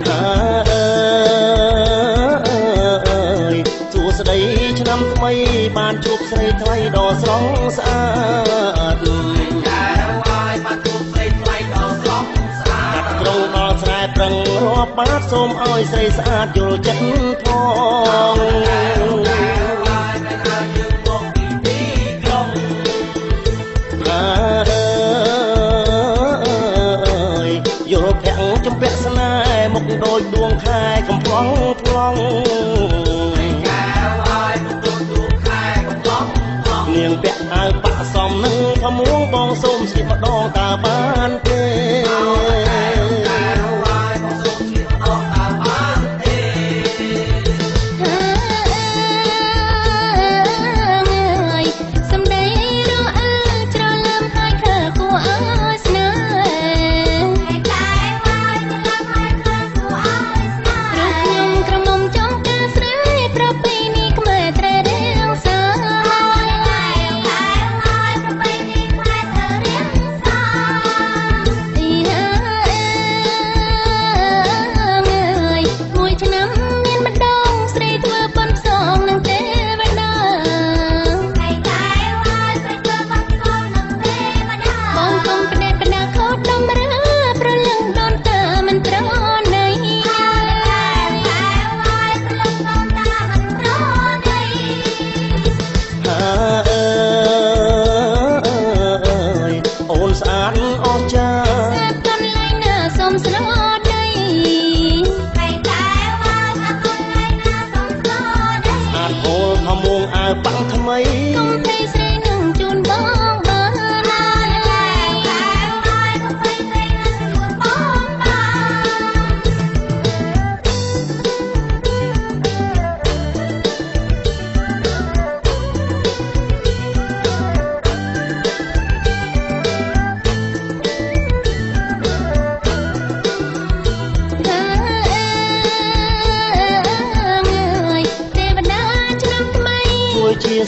សួស្ដីឆ្នាំថ្មីបានជួបស្រីថ្លៃដ៏ស្រស់ស្អាតក្រុងដល់ស្រែប្រឹងរាប់បាតសូមឲ្យស្រីស្អាតយល់ចិត្តផងយល់ភាំងចំពាក់ស្នេហ៍មុខដូចដួងខែកំប្លង់ប្លង់នាងពាក់អាវប៉ាក់សំនឹងផមួងបងសូមស្លៀកម្ដងតើបានទេ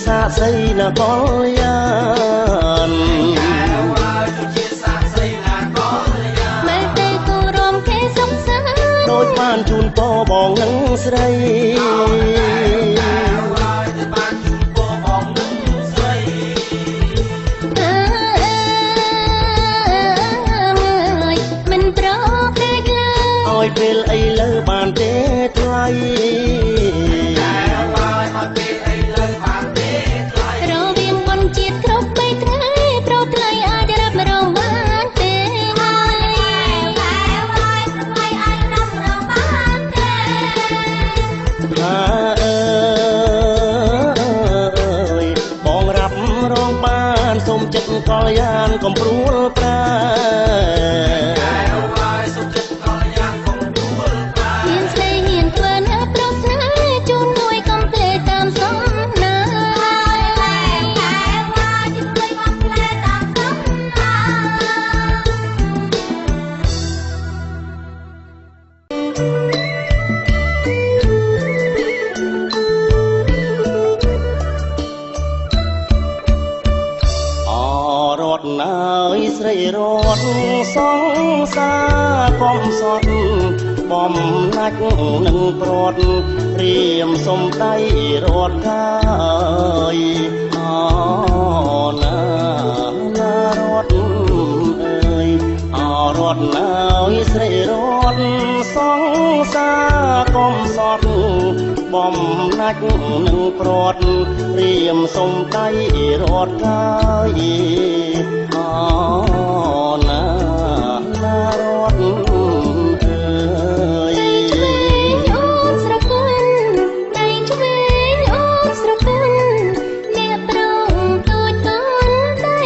សាស័យនគរយានមែនទេគូរំគេសុខសាន្តដូចបានជូនពរបងនឹងស្រីមិនប្រកែកឡើយឲ្យពេលអីលើបានទេថ្លៃកលយានកំព្រួលប្រាមានស្រីហ៊ានធ្វើណាប្រស្នាជូនមួយកំភ្លេតាមសំណាស្រីរត់សងសាកុំសត់បំណាច់នឹងព្រាត់រៀមសំដៃរត់កាយអណារត់អើយរត់ណាយស្រីរត់សងសាកុំសត់បំណាច់នឹងព្រាត់រៀមសំដៃរត់កាយណារត់អើយអូនស្រកិនដៃឆ្វេងអូនស្រកិនអ្នកប្រងទូចតូនដៃ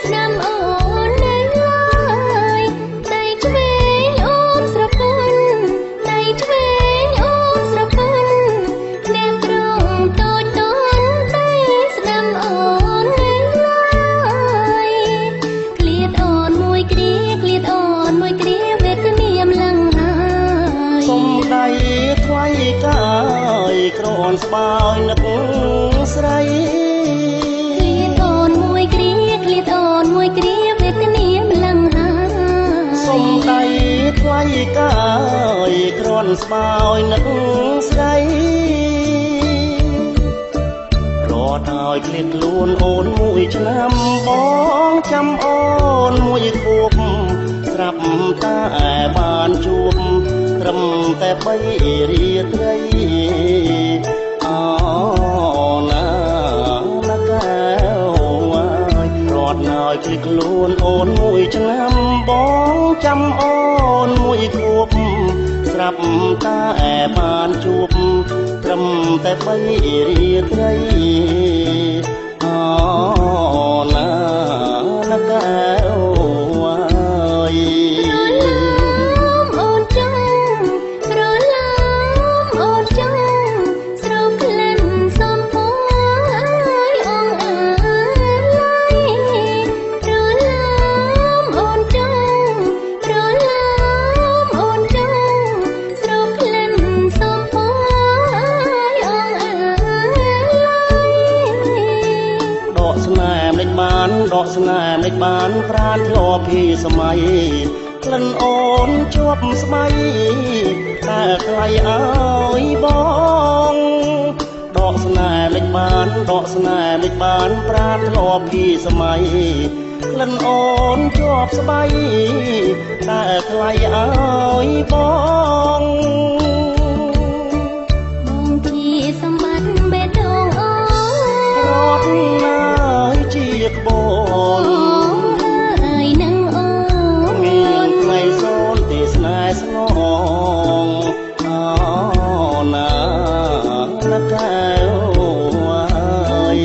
ស្ដាំអូននៅឡើយដៃឆ្វេងអូនស្រកិនដៃឆ្វេងអូនស្រកិនអ្នកប្រងទូចតូនដៃស្ដាំអូននៅឡើយអូនមួយគ្រាអូនមួយគ្រាវេទនាមលឹងហើយសំដីថ្លៃកាយក្រនស្បើយនឹកស្រីអូនមួយគ្រាអូនមួយគ្រាវេទនាមលឹងហើយសំដីថ្លៃកាយក្រន ស្បើយនឹកស្រីរត់ឲ្យឃ្លាតខ្លួនអូនមួយឆ្នាំបងចាំអូនមួយខួបស្រាប់តែបានជួបត្រឹមតែ3រាត្រីអូណាកែវរត់ឲ្យឃ្លាតខ្លួនអូនមួយឆ្នាំបងចាំអូនមួយខួបស្រាប់តែបានជួបត្រឹមតែ3រាត្រីអូណាកែវអូនចង់រលំអូនចង់ស្រោបក្លិនសំពងអើយអងអើយរលំអូនចង់រលំអូនចង់ស្រោបក្លិនសំពងអើយអងអើយដកស្នេហ៍មិនបានដកស្នេហ៍មិនបានប្រានធ្លាប់ពីសម័យក្លិនអូនជាប់ស្បៃតែថ្លៃអើយបងដកស្នេហ៍មិនបានដកស្នេហ៍មិនបានប្រានធ្លាប់ពីសម័យក្លិនអូនជាប់ស្បៃតែថ្លៃអើយបងជាសម្បត្តិបេះដូងអូនរត់ណាយជាក្បូនហើយនឹងអូនមានថ្ងៃសូនទេស្នេហ៍ស្នងអូណាកែវ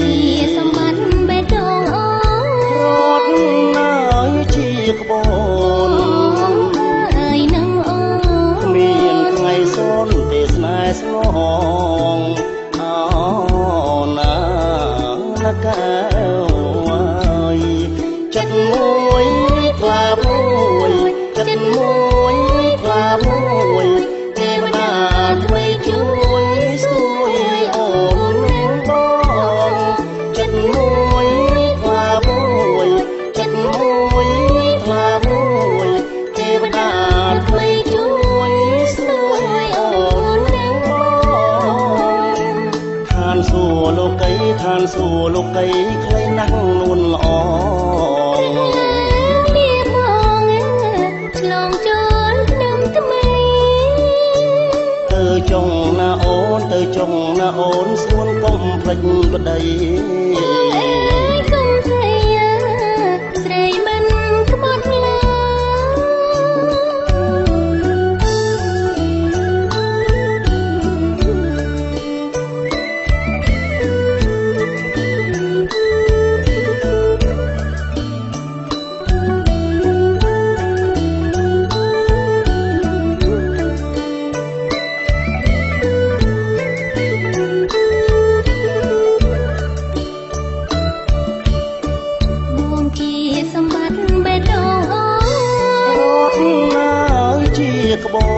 ជាសម្បត្តិបេះដូងអូនរត់ណាយជាក្បូនហើយនឹងអូនមានថ្ងៃសូនទេស្នេហ៍ស្នងអូណាកែវចិត្តមួយក្លាមួយចិត្តមួយក្លាមួយទេវតាថ្មីជួយស្ទួយអូនបងចិត្តមួយក្លាមួយចិត្តមួយក្លាមួយទេវតាថ្មីជួយស្ទួយអូនបងឋានសួគ៌លោកីឋានសួគ៌លោកីខ្លីណាស់នួនល្អឆ្លងចូលឆ្នាំថ្មីទៅចុងណាអូនទៅចុងណាអូនស្រួនកុំភ្លេចប្តីកុំស្រីស្រីមិនក្បត់ឡើសម្បត្តិបេះដូងអូនរត់ណាយជាក្បូ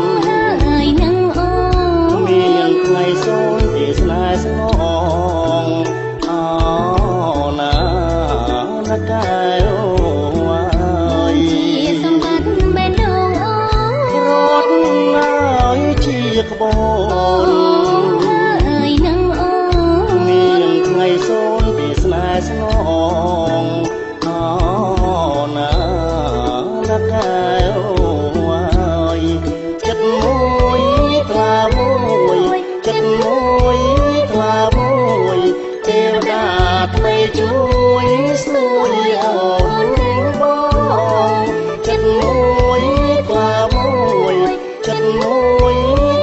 នហើយនឹងអូនមានថ្ងៃសូនទេស្នេហ៍ស្នងអូណាកែវជាសម្បត្តិបេះដូងអូនរត់ណាយជាក្បូនហើយនឹងអូនមានថ្ងៃសូនទេស្នេហ៍ស្នងអូណាកែវចិត្តមួយក្លាមួយចិត្តមួយក្លាមួយទេវតាថ្មីជួយស្ទួយអូនបងចិត្តមួយក្លាមួយចិត្តមួយ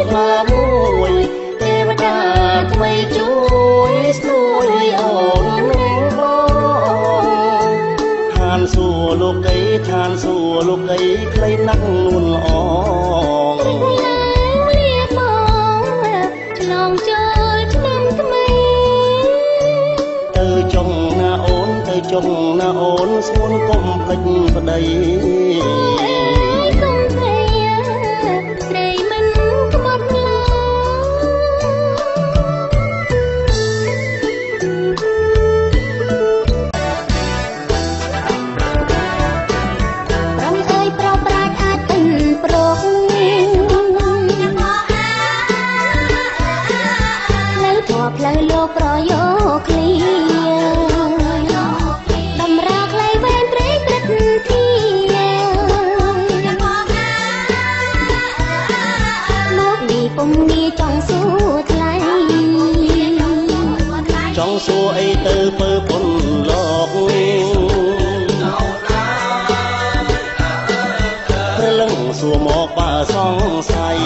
ក្លាមួយទេវតាថ្មីជួយស្ទួយអូនបងឋានសួគ៌លោកីឋានសួគ៌លោកីខ្លីណាស់នួនល្អលាបងឆ្លងចូលឆ្នាំថ្មីទៅចុងណាអូនទៅចុងណាអូនស្រួនកុំភ្លេចប្តីកុំស្រីស្រីមិនក្បត់ឡើយ ពុំងាចង់សួរថ្លៃចង់សួរអីទៅពើពុនលោកព្រលឹងសួរមកបើសង្ស័យ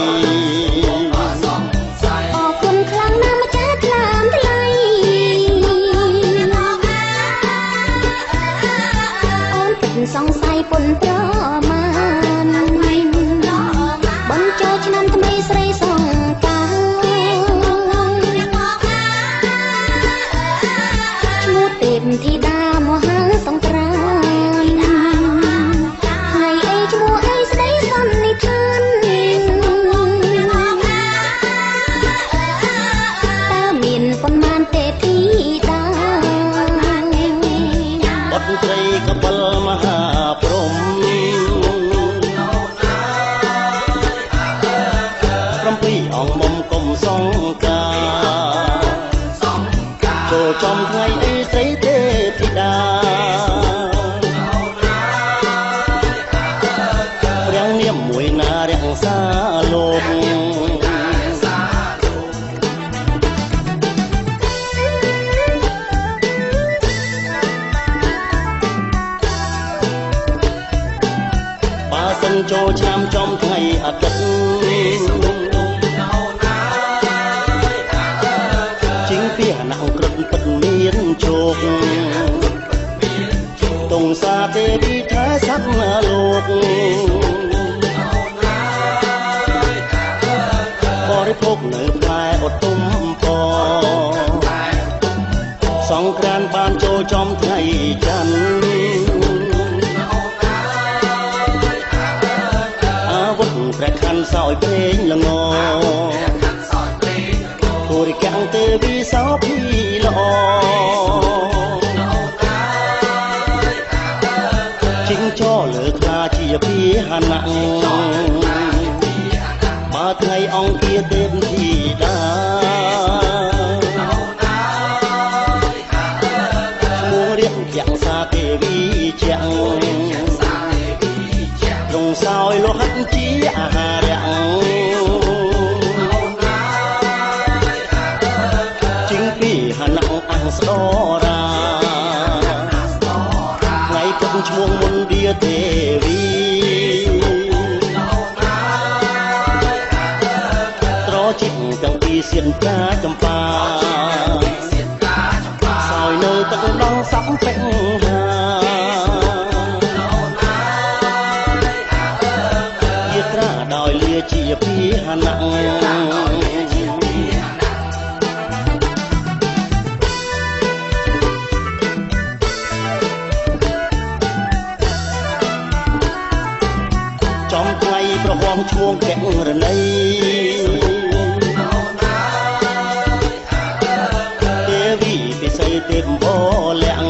អរគុណខ្លាំងណាស់ម្ចាស់ថ្លើមថ្លៃអូនពិតសង្ស័យពុនប្រមាណបញ្ចោឆ្នាំថ្មីស្រីសង្កាឈ្មោះទេពធីតាមហាសង្គ្រាមថ្ងៃអីឈ្មោះអីស្ដីសន្និដ្ឋានតើមានប៉ុន្មានទេពធីតាបុត្រីកបិលមហាព្រំអង្គមុំគុំសង្ការចូលចំថ្ងៃអីស្រីទេពធីតារាំងនាមមួយណារាំងសាលោកបើសិនចូលឆ្នាំចំថ្ងៃអាទិត្យពីអាណាក្រឹតពិតមានជោគទងសាទេវីថែសត្វលោកបរិភោគនៅផ្លែអត់ទុំពសង្ក្រានបានចូលចំថ្ងៃច័ន្ទអាវុធព្រះខ័នសោយភ្លេងល្ងពុរិកាំងទេវីសោភីល្អជិញចោលើខ្លាជាភាហណៈបើថ្ងៃអង្គាទេពធីតាឈ្មោះរៀបយ៉ាងសាទេវីជាងត្រង់សោយលោហិតជាអាហារស្ដរាថ្ងៃទឹកឈ្មោះមុនឌាទេវីត្រជីកទាំងពីរសៀនកាចម្ប៉ាសោយនៅទឹកដងសក់ពេញហាយាត្រាដោយលាជាភាហណៈចំថ្ងៃប្រហមឈ្មោះកែងរណីទេវីពិសីទេពបលាក់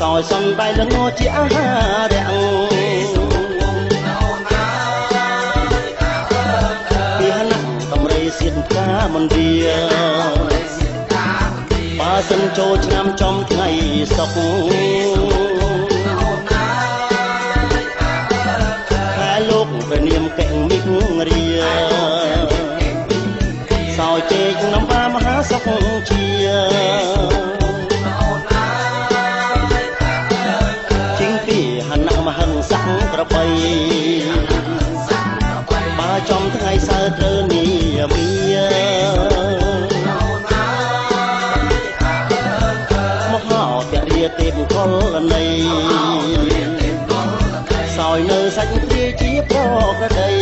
សោយសំដៃលងជាអាហារពីហណៈតម្រៃសៀនកាមន្ទាបើសិនចូលឆ្នាំចំថ្ងៃសុកព្រះនាមកែងមិករាសោយជែកនំបាមហាសុខជាជាងពីហណៈមហិង្ស័កក្របីបើចំថ្ងៃសៅរ៍ត្រូវនាមីមកហៅតារាទេពកលនីសោយនៅសាច់ព្រាយជាប្រក្រតី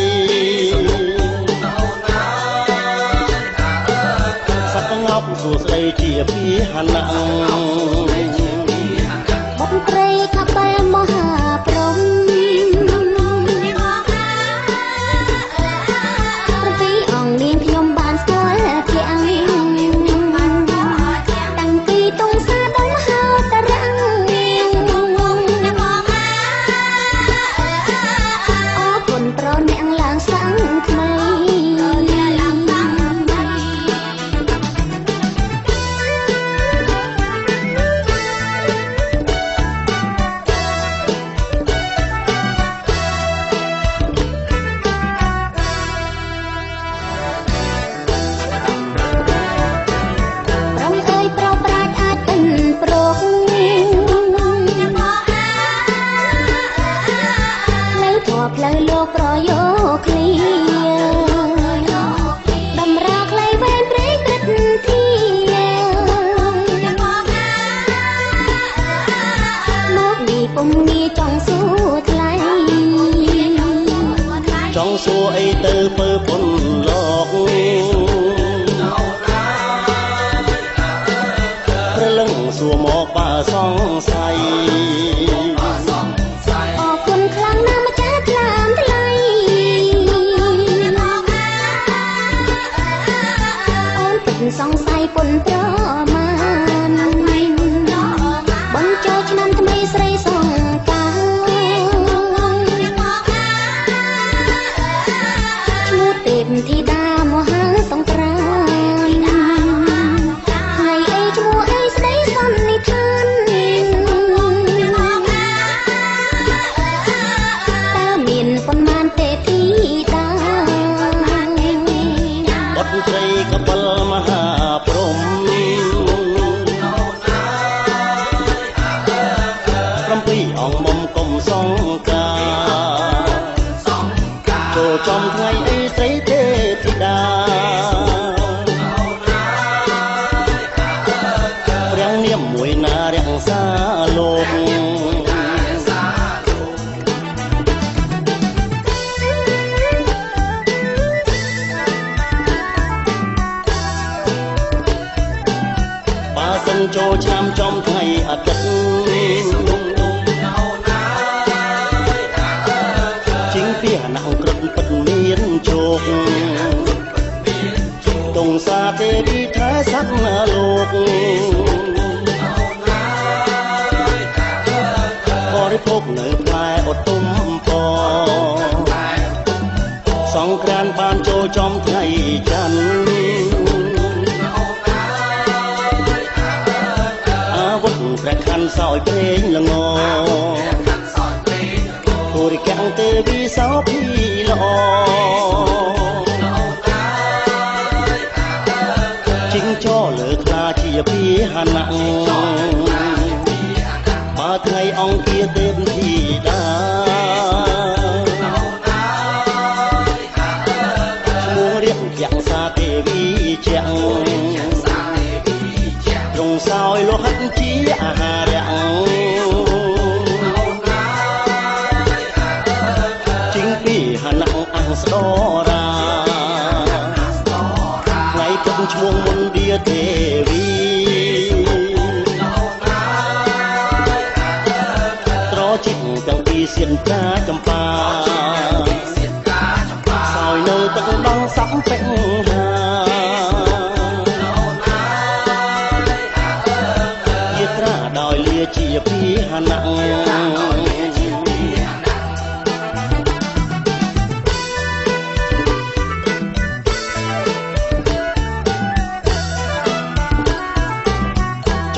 សត្វងប់សួស្ដីជាភាហណៈបុត្រីកបិលមហាព្រំប្រទីអង្គនាងខ្ញុំបានស្គាល់ជាអង្គតាំងពីតុងសាដល់មហោតរាំងប្រអ្នកឡើងសាំងថ្មី សួរអីទៅពើពុនលោកព្រលឹងសួរមកបើសង្ស័យអរគុណខ្លាំងណាស់ម្ចាស់ថ្លាមថ្លៃអូនពិតសង្ស័យពុនប្រមាណបងចូលឆ្នាំថ្មីស្រីសង្កាឈ្មោះទេពធីតាមហាសង្គ្រាមថ្ងៃអីឈ្មោះអីស្ដីសន្និដ្ឋានតើមានប៉ុន្មានទេពធីតាបុត្រស្រីកបិលមហាព្រំ7អង្គមុំគុំសង្កាចូលចំថ្ងៃអីស្រីទេពធីតាព្រះនាមមួយណារក្សាលោកបើសិនចូលឆ្នាំចំថ្ងៃអាទិត្យជីងពីអាណងក្រឹតពិតមានជោគទងសាទេវីថែសត្វលោកបរិភោគនៅផ្លែអត់ទុំពសង្ក្រានបានចូលចំថ្ងៃច័ន្ទអាវុធព្រះខ័នសោយព្រេងល្ងធូរិកាំងទេវីសោភីល្អជីងចោលើខ្លាជាពីហណៈបើថ្ងៃអង្គាទេពធីតាឈ្មោះរៀបយ៉ាងសាទេវីជាងត្រង់សោយលោហិតជាអាហារជីងពីហណៈអង្គស្ដរាថ្ងៃពិតឈ្មោះមុនឌាទេវីត្រជីកទាំងពីសៀនតាចម្ប៉ាសោយនៅទឹកដងសំពេញហាយាត្រាដោយលាជាពីហណៈ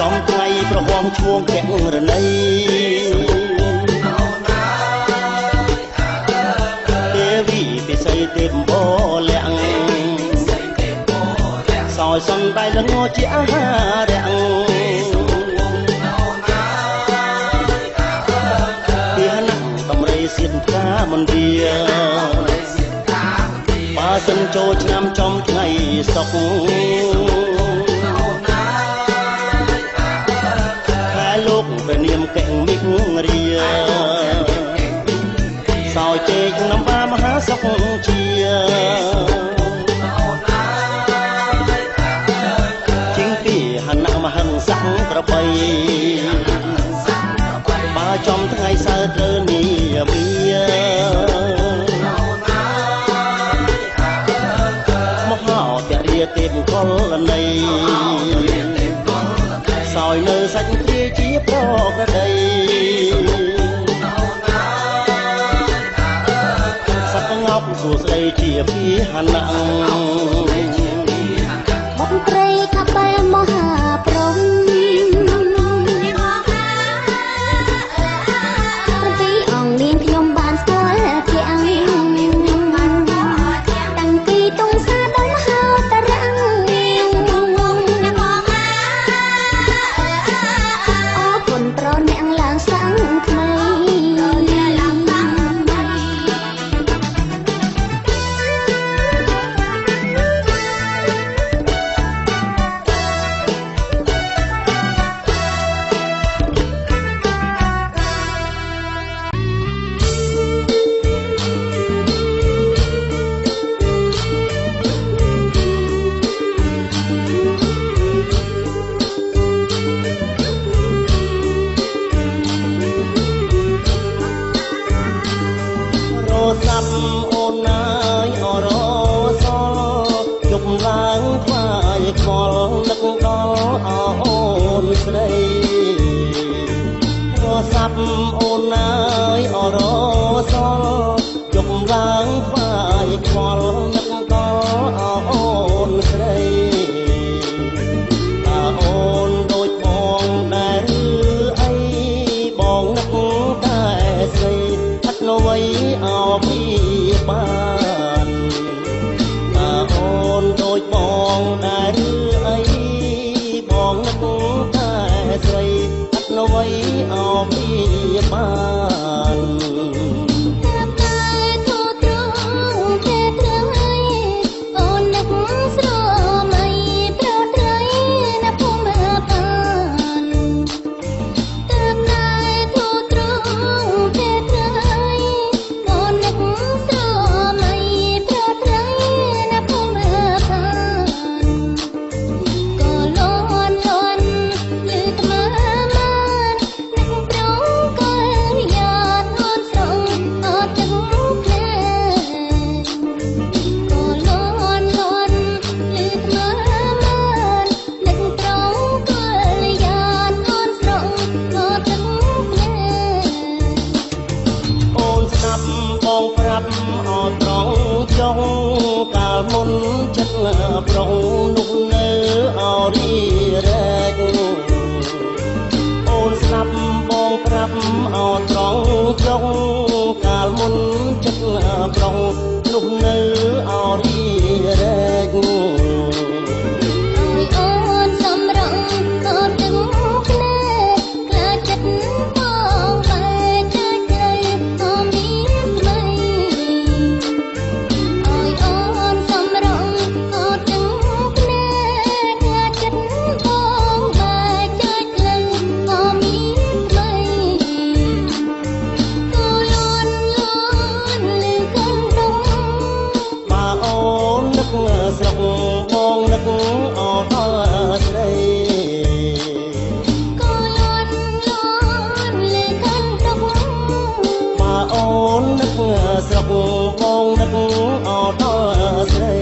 ចំថ្ងៃប្រហមឈួងកែងរណីទេវីពិសីទេពបលាក់សោយសំដៃលងជាអាហារពីហណៈដំរីសៀនកាមន្ទាបើសិនចូលឆ្នាំចំថ្ងៃសុកលោកព្រះនាមកែងមិករាសោយជែកនំបាមហាសុខជាជីងពីហណៈមហិង្ស័កក្របីបើចំថ្ងៃសៅរ៍ត្រូវនីមីមកហៅតារាទេពកលនី សោយនៅសាច់ព្រាជាប្រក្រតីសត្វងប់សួស្ដីជាពីហណៈបុត្រីកបិលមហាព្រំ7អង្គនាងខ្ញុំបានស្គាល់ទាំងតាំងពីទងសាដល់មហោតរាំងប្រអ្នកឡើងសាំងថ្មី យខ្វល់នឹកដល់អូនស្រីអូនដូចបងដែរឬអីបងនឹកតែស្រីអត់នៅអ្វីអោពីបានអូនដូចបងដែរឬអីបងនឹកតែស្រីអត់នៅអ្វីអោពីបាន បងប្រាប់អត់ត្រង់ចុងកាលមុនចិត្តប្រុងនោះនៅអរីរែកអូនស្ដាប់បងប្រាប់អត់ត្រង់ចុងកាលមុនចិត្តប្រុងនោះនៅអរីរែក ស្រុកបងនឹកអត់ដល់ស្រីក៏លន់លន់លើកាន់ទុកបើអូននឹកស្រុកបងនឹកអត់ដល់ស្រី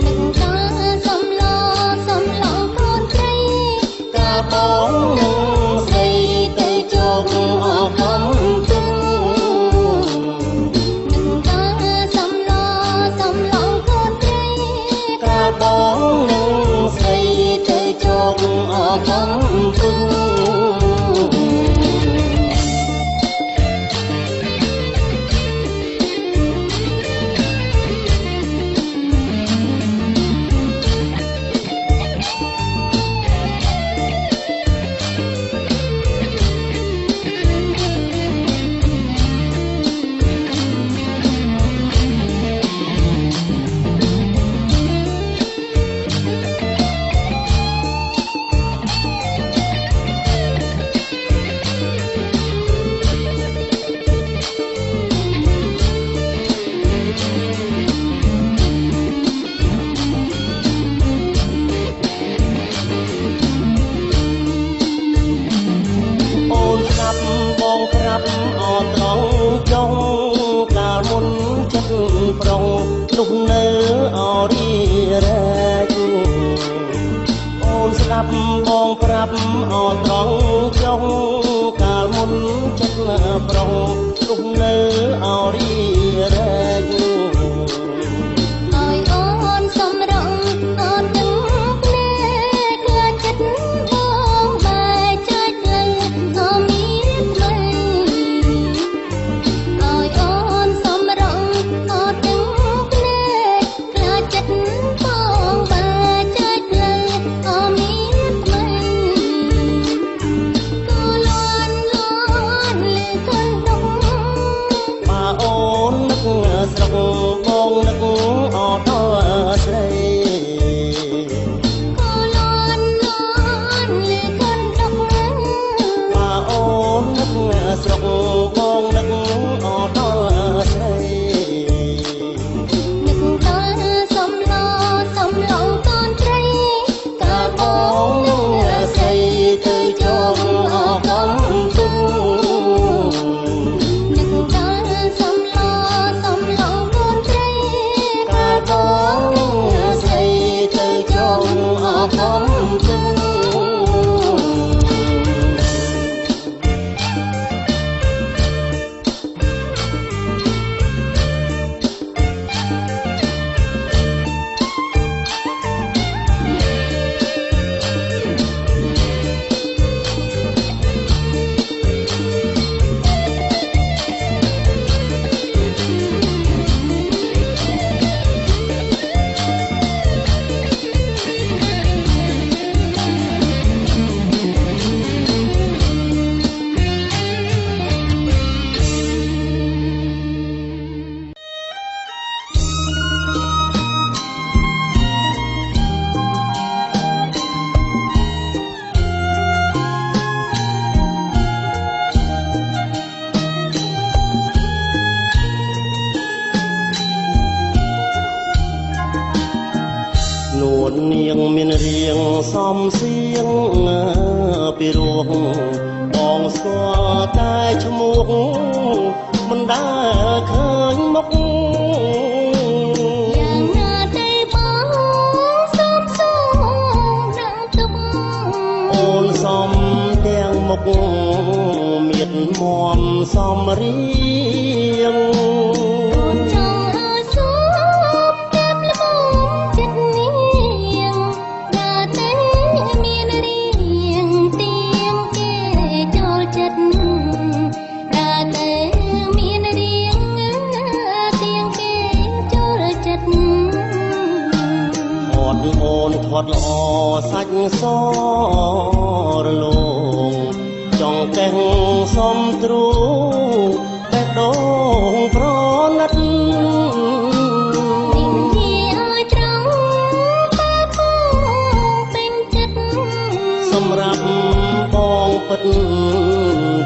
នឹកដល់សំឡសំឡងកូនស្រីកាបងនឹងស្រីទៅជោគអស់កំទុក បងនឹងស្រីទៅជោគអស់កំពុង បងប្រាប់អត់ត្រង់ចុងកាលមុនចិត្តប្រុងនោះនៅអរីរែកអូនស្ដាប់បងប្រាប់អត់ត្រង់ចុងកាលមុនចិត្តប្រុងនោះនៅអរីរែក ស្រុកបងនឹកអត់ដល់ស្រីក៏លន់លន់លើកាន់ទុកបើអូននឹកស្រុកបងនឹកអត់ដល់ស្រីនឹកដល់សំឡសំឡងកូនស្រីកាលបងនឹងស្រីទៅជោគអស់កំពុង នឹកដល់សំឡសំឡងកូន នាងមានរៀងសំសៀងពីរោះបងស្គាល់តែឈ្មោះមិនដែលឃើញមុខយ៉ាងណាទេបងសុំសូមដាក់ទុកអូនសំទាំងមុខមានមមសំរៀងអូនចង់ឲ្យសូមកាប់ល្មមចិត្តនាងណាទេមានរៀងទៀងគេចូលចិត្តណាទេមានរៀងទៀងគេចូលចិត្តអត់អូនធាត់ល្អសាច់សរលោងចង់កេះសំទ្រូបេះដូងប្រណិតនេះជាឲ្យត្រង់បើបងពេញចិត្តសម្រាប់បងពិត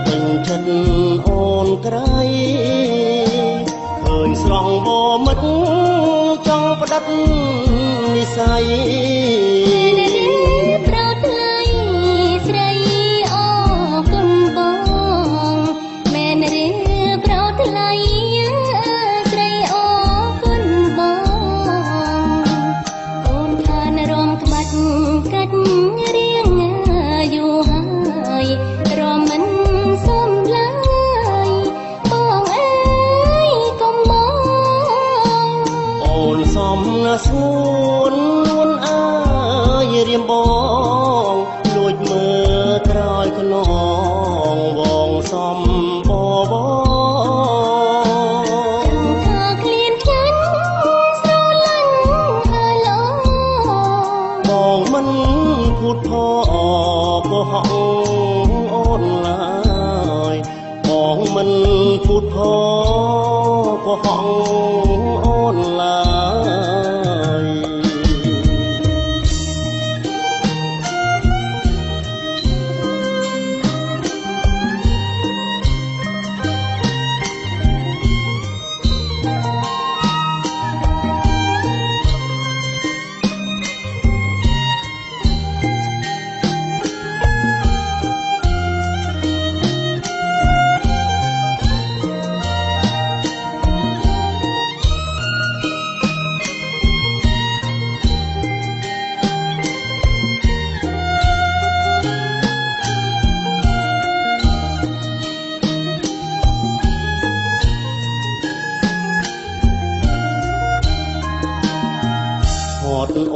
ពេញចិត្តអូនក្រៃឃើញស្រស់វមិតចង់ផ្ដិតនិស័យប្រោតថ្លៃស្រីអរគុណបងមែនឬប្រោតថ្លៃស្រីអរគុណបងអូនខានរំក្បាច់កាច់រៀងយូរហើយរំមិនសមឡើយបងអើយកុំមកអូនសំណាស្ងួននួនអើយរៀមបងលួចមើលក្រោយខ្នងបងសំបបថាឃ្លានចាញ់ស្រឡាញ់ហើយល្អបងមិនพูดพอกុហកអូនឡើយបងមិនพูดพอกុហកអូនឡើយ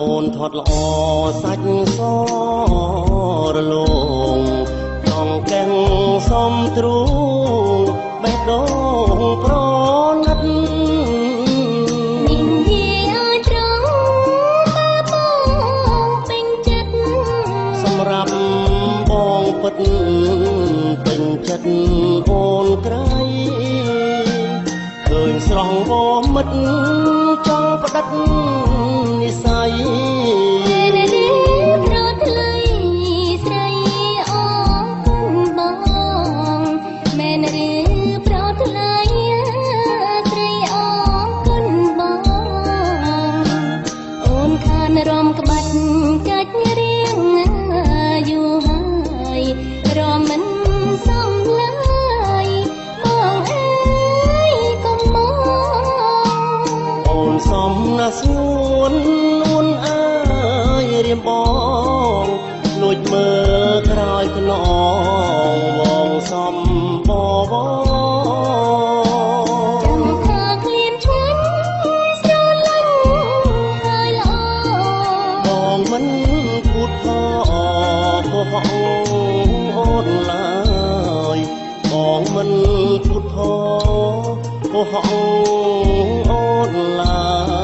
អូនធាត់ល្អសាច់សរលោងចង់កេះសំទ្រូងបេះដូងប្រណិតនេះជាឲ្យត្រង់បើបងពេញចិត្តសម្រាប់បងពិតពេញចិត្តអូនក្រៃឃើញស្រស់វមិតចង់ផ្ដិតនិស័យប្រោតថ្លៃស្រីអរគុណបងមែនឬប្រោតថ្លៃស្រីអរគុណបងអូនខានរំក្បាច់កាច់រៀងយូរហើយរំមិនសមឡើយបងអើយកុំមកអូនសំណាស្ងួននួនអើយរៀមបងលួចមើលក្រោយខ្នងបងសំបបចាំថាឃ្លានឆ្ងាញ់ស្រឡាញ់ហើយល្អបងមិនพูดพอกុហកអូនឡើយបងមិនพูดพอกុហកអូនឡើយ